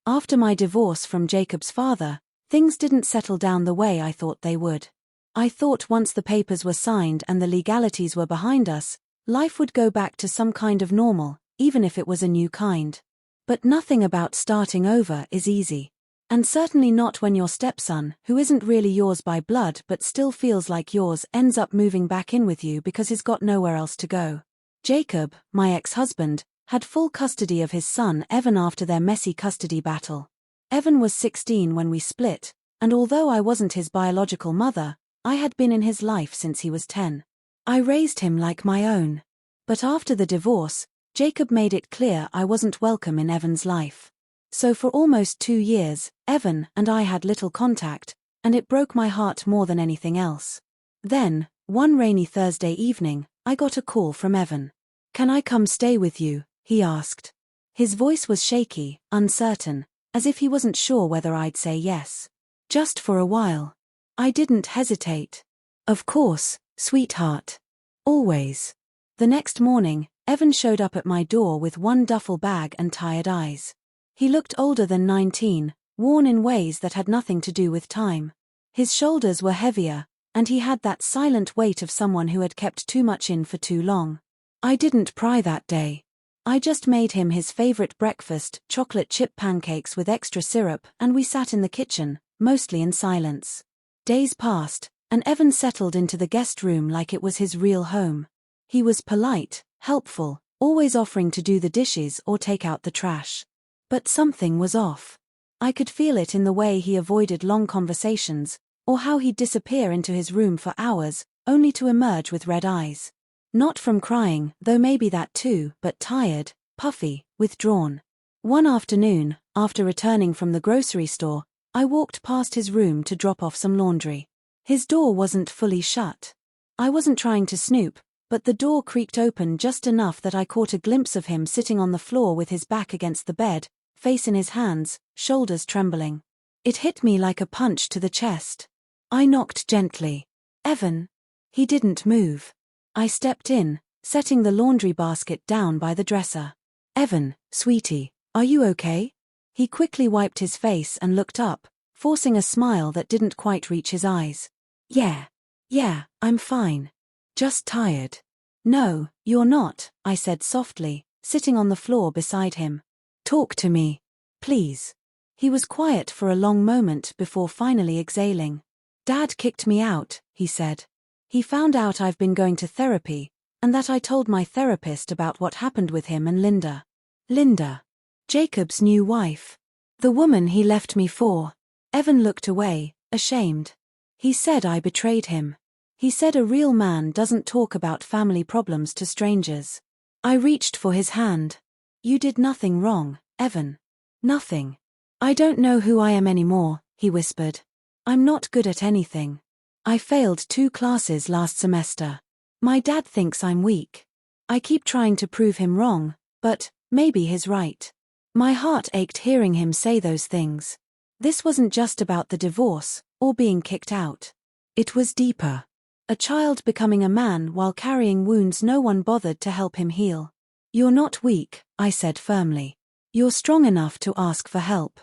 After my divorce from Jacob's father, things didn't settle down the way I thought they would. I thought once the papers were signed and the legalities were behind us, life would go back to some kind of normal, even if it was a new kind. But nothing about starting over is easy. And certainly not when your stepson, who isn't really yours by blood but still feels like yours, ends up moving back in with you because he's got nowhere else to go. Jacob, my ex-husband, had full custody of his son Evan after their messy custody battle. Evan was 16 when we split, and although I wasn't his biological mother, I had been in his life since he was 10. I raised him like my own. But after the divorce, Jacob made it clear I wasn't welcome in Evan's life. So for almost 2 years, Evan and I had little contact, and it broke my heart more than anything else. Then, one rainy Thursday evening, I got a call from Evan. "Can I come stay with you?" he asked. His voice was shaky, uncertain, as if he wasn't sure whether I'd say yes. "Just for a while." I didn't hesitate. "Of course, sweetheart. Always." The next morning, Evan showed up at my door with one duffel bag and tired eyes. He looked older than 19, worn in ways that had nothing to do with time. His shoulders were heavier, and he had that silent weight of someone who had kept too much in for too long. I didn't pry that day. I just made him his favorite breakfast, chocolate chip pancakes with extra syrup, and we sat in the kitchen, mostly in silence. Days passed, and Evan settled into the guest room like it was his real home. He was polite, helpful, always offering to do the dishes or take out the trash. But something was off. I could feel it in the way he avoided long conversations, or how he'd disappear into his room for hours, only to emerge with red eyes. Not from crying, though maybe that too, but tired, puffy, withdrawn. One afternoon, after returning from the grocery store, I walked past his room to drop off some laundry. His door wasn't fully shut. I wasn't trying to snoop, but the door creaked open just enough that I caught a glimpse of him sitting on the floor with his back against the bed, face in his hands, shoulders trembling. It hit me like a punch to the chest. I knocked gently. "Evan." He didn't move. I stepped in, setting the laundry basket down by the dresser. "Evan, sweetie, are you okay?" He quickly wiped his face and looked up, forcing a smile that didn't quite reach his eyes. Yeah, I'm fine. Just tired." "No, you're not," I said softly, sitting on the floor beside him. "Talk to me, please." He was quiet for a long moment before finally exhaling. "Dad kicked me out," he said. "He found out I've been going to therapy, and that I told my therapist about what happened with him and Linda." Linda. Jacob's new wife. The woman he left me for. Evan looked away, ashamed. He said I betrayed him. He said a real man doesn't talk about family problems to strangers. I reached for his hand. "You did nothing wrong, Evan. Nothing." "I don't know who I am anymore," he whispered. "I'm not good at anything. I failed 2 classes last semester. My dad thinks I'm weak. I keep trying to prove him wrong, but maybe he's right." My heart ached hearing him say those things. This wasn't just about the divorce, or being kicked out. It was deeper. A child becoming a man while carrying wounds no one bothered to help him heal. "You're not weak," I said firmly. "You're strong enough to ask for help.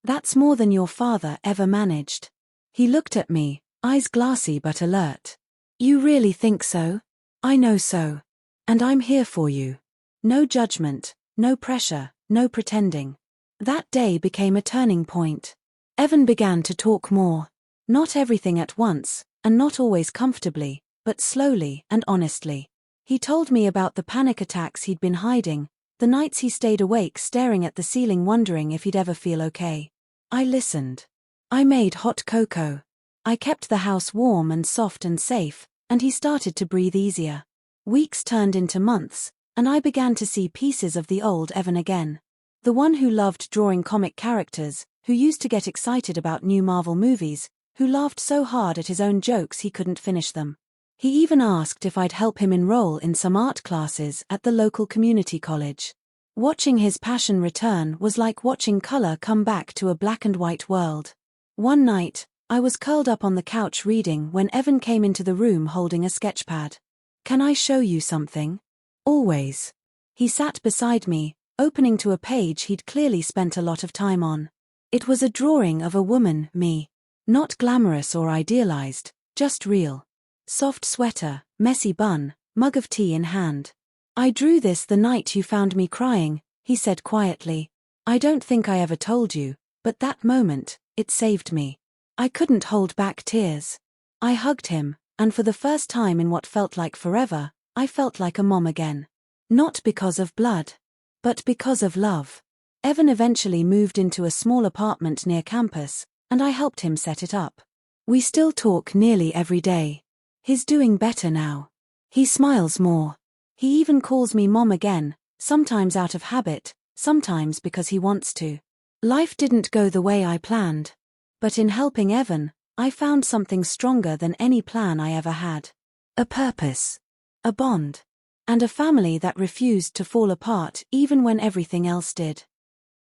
That's more than your father ever managed." He looked at me, eyes glassy but alert. "You really think so?" "I know so. And I'm here for you. No judgment, no pressure, no pretending." That day became a turning point. Evan began to talk more. Not everything at once, and not always comfortably, but slowly and honestly. He told me about the panic attacks he'd been hiding, the nights he stayed awake staring at the ceiling wondering if he'd ever feel okay. I listened. I made hot cocoa. I kept the house warm and soft and safe, and he started to breathe easier. Weeks turned into months, and I began to see pieces of the old Evan again. The one who loved drawing comic characters, who used to get excited about new Marvel movies, who laughed so hard at his own jokes he couldn't finish them. He even asked if I'd help him enroll in some art classes at the local community college. Watching his passion return was like watching color come back to a black and white world. One night, I was curled up on the couch reading when Evan came into the room holding a sketchpad. "Can I show you something?" "Always." He sat beside me, opening to a page he'd clearly spent a lot of time on. It was a drawing of a woman, me. Not glamorous or idealized, just real. Soft sweater, messy bun, mug of tea in hand. "I drew this the night you found me crying," he said quietly. "I don't think I ever told you, but that moment, it saved me." I couldn't hold back tears. I hugged him, and for the first time in what felt like forever, I felt like a mom again. Not because of blood, but because of love. Evan eventually moved into a small apartment near campus, and I helped him set it up. We still talk nearly every day. He's doing better now. He smiles more. He even calls me mom again, sometimes out of habit, sometimes because he wants to. Life didn't go the way I planned. But in helping Evan, I found something stronger than any plan I ever had. A purpose. A bond. And a family that refused to fall apart even when everything else did.